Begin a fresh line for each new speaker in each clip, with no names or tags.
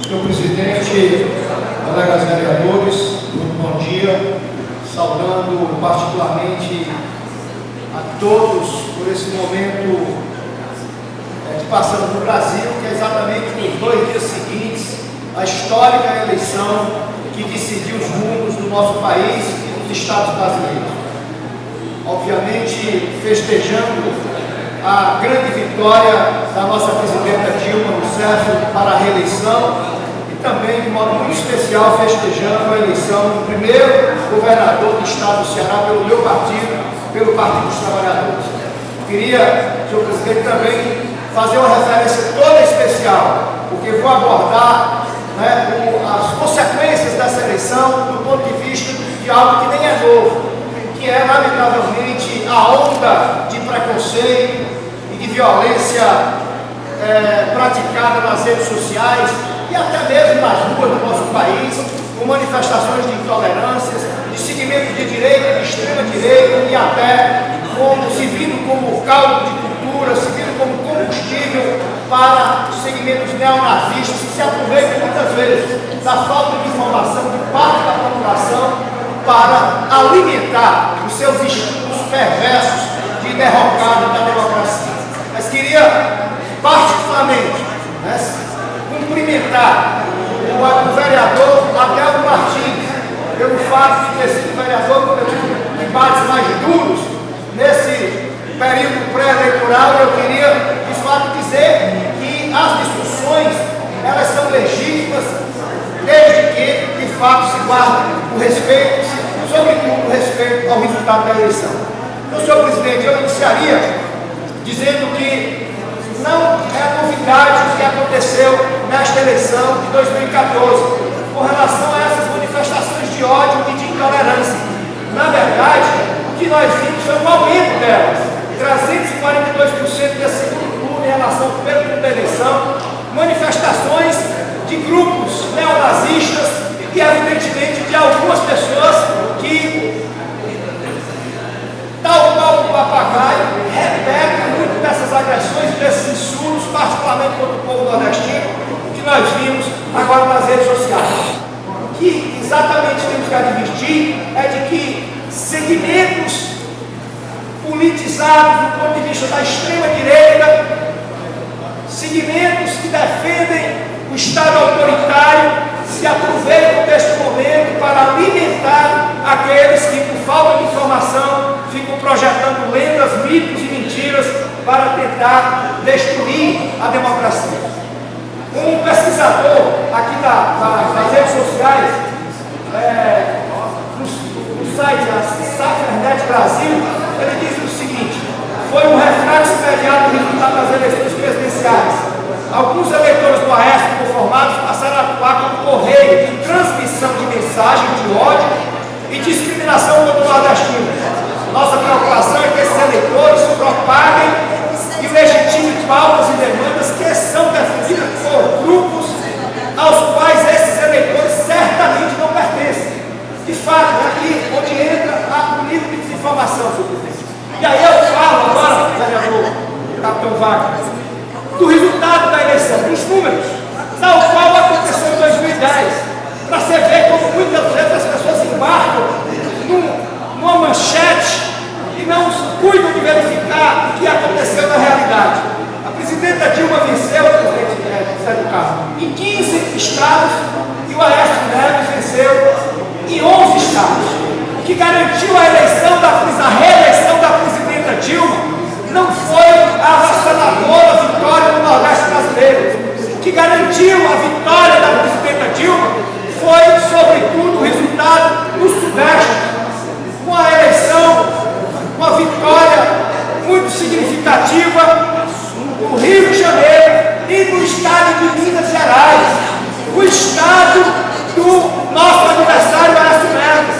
Senhor presidente, colegas vereadores, muito bom dia. Saudando particularmente a todos por esse momento que passamos no Brasil, que é exatamente nos 2 dias seguintes à histórica eleição que decidiu os rumos do nosso país e dos estados brasileiros. Obviamente, festejando a grande vitória da nossa presidenta Dilma Rousseff para a reeleição e também, de modo muito especial, festejando a eleição do primeiro governador do estado do Ceará pelo meu partido, pelo Partido dos Trabalhadores. Queria, senhor presidente, também fazer uma referência toda especial, porque vou abordar as consequências dessa eleição do ponto de vista de algo que nem é novo, que é, lamentavelmente, a onda de preconceito e de violência praticada nas redes sociais e até mesmo nas ruas do nosso país, com manifestações de intolerâncias, de segmentos de direita, de extrema direita e até se vindo como caldo de cultura, se vindo como combustível para segmentos neonazistas que se aproveitam muitas vezes da falta de informação de parte da população para alimentar os seus estudos perversos de derrocada da democracia. Mas queria particularmente cumprimentar o vereador Adelmo Martins pelo fato de ter sido vereador com debates mais duros nesse período pré-eleitoral. Eu queria de fato dizer que as discussões elas são legítimas desde que de fato se guarde o respeito, sobretudo o respeito ao resultado da eleição. Então, senhor presidente, eu iniciaria dizendo que não é novidade o que aconteceu nesta eleição de 2014 com relação a essas manifestações de ódio e de intolerância. Na verdade, o que nós vimos foi um aumento delas, 342% desse segundo turno em relação ao primeiro turno da eleição, manifestações de grupos neonazistas e, evidentemente, de algumas pessoas que, tal qual o papagaio, repetem muito dessas agressões e desses insultos, particularmente contra o povo nordestino, que nós vimos agora nas redes sociais. O que exatamente temos que advertir é de que segmentos politizados do ponto de vista da extrema-direita, segmentos que defendem o Estado autoritário, se aproveitam deste momento para alimentar aqueles que, por falta de informação, ficam projetando lendas, mitos e mentiras para tentar destruir a democracia. Um pesquisador aqui das redes sociais, no site da Safernet Brasil, ele diz o seguinte: foi um reflexo imediato do resultado das eleições presidenciais. Alguns eleitores do Aécio conformados passaram a atuar como correio de transmissão de mensagem de ódio e discriminação contra o nordestino. Nossa preocupação é que esses eleitores propaguem e legitimem pautas e demandas que são definidas por grupos aos quais esses eleitores certamente não pertencem. De fato, é aqui onde entra o nível de desinformação, senhor presidente. E aí eu falo agora, vereador Capitão Wagner, do resultado da eleição, dos números, tal qual aconteceu em 2010, para você ver como muitas vezes as pessoas embarcam numa manchete e não cuidam de verificar o que aconteceu na realidade. A presidenta Dilma venceu, presidente Zé do Carmo, em 15 estados e o Aécio Neves venceu em 11 estados. O que garantiu a reeleição da presidenta Dilma não foi a avassaladora vitória do Nordeste brasileiro. O que garantiu a vitória da presidenta Dilma foi, sobretudo, o resultado no Sudeste, com a eleição, com a vitória muito significativa no Rio de Janeiro e no estado de Minas Gerais, o estado do nosso adversário Aécio Neves,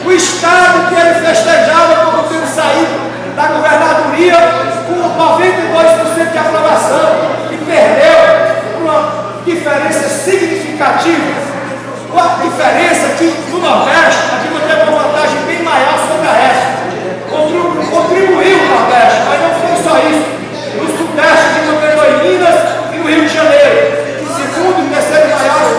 o estado que ele festejava como tendo saído da governadoria com 92% de aprovação e perdeu uma diferença significativa. A diferença que no Nordeste a Dilma teve uma vantagem bem maior sobre a Aécio. Contribuiu o Nordeste, mas não foi só isso. No Sudeste a Dilma ganhou em Minas e no Rio de Janeiro, que segundo e terceiro maiores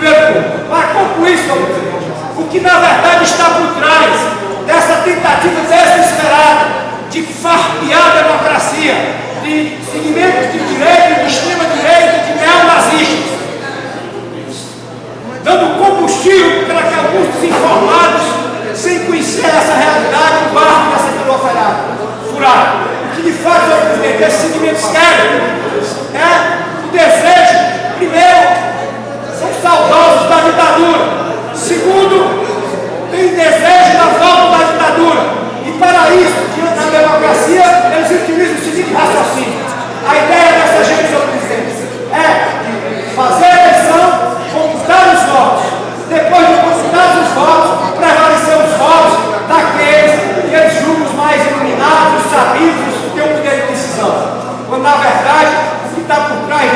primeiro ponto. Para concluir, senhor presidente, o que na verdade está por trás dessa tentativa desesperada de farpear a democracia, de segmentos de direita, de extrema-direita, de neonazistas, dando combustível para que alguns desinformados, sem conhecer essa realidade, o barco dessa furada. O que de fato, senhor presidente, esses segmentos querem é o desejo, primeiro, são saudosos da ditadura, segundo, tem desejo da volta da ditadura, e para isso, diante da democracia, eles utilizam o seguinte raciocínio: a ideia dessa gente, senhor presidente, é fazer a eleição, computar os votos, depois de computar os votos, prevalecer os votos daqueles que eles julgam os mais iluminados, os sabidos, que têm um poder de decisão. Quando na verdade o que está por trás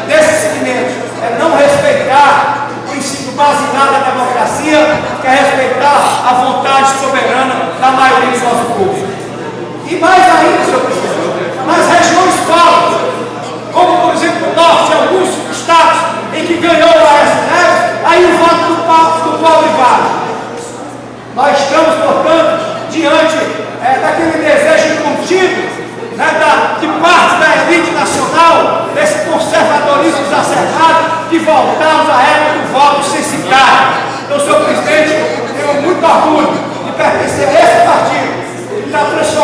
desses segmentos é não respeitar o princípio baseado da democracia, que é respeitar a vontade soberana da maioria do nosso povo. E mais ainda, senhor presidente, nas regiões pobres, como por exemplo no norte, alguns estados em que ganhou o Aécio Neves, aí o voto do pobre vale. Nós estamos, portanto, diante daquele desejo contido, de parte da elite nacional, desse conservadorismo exacerbado, de voltarmos à época do voto censitário. Então, senhor presidente, tenho muito orgulho de pertencer a esse partido, que está transformando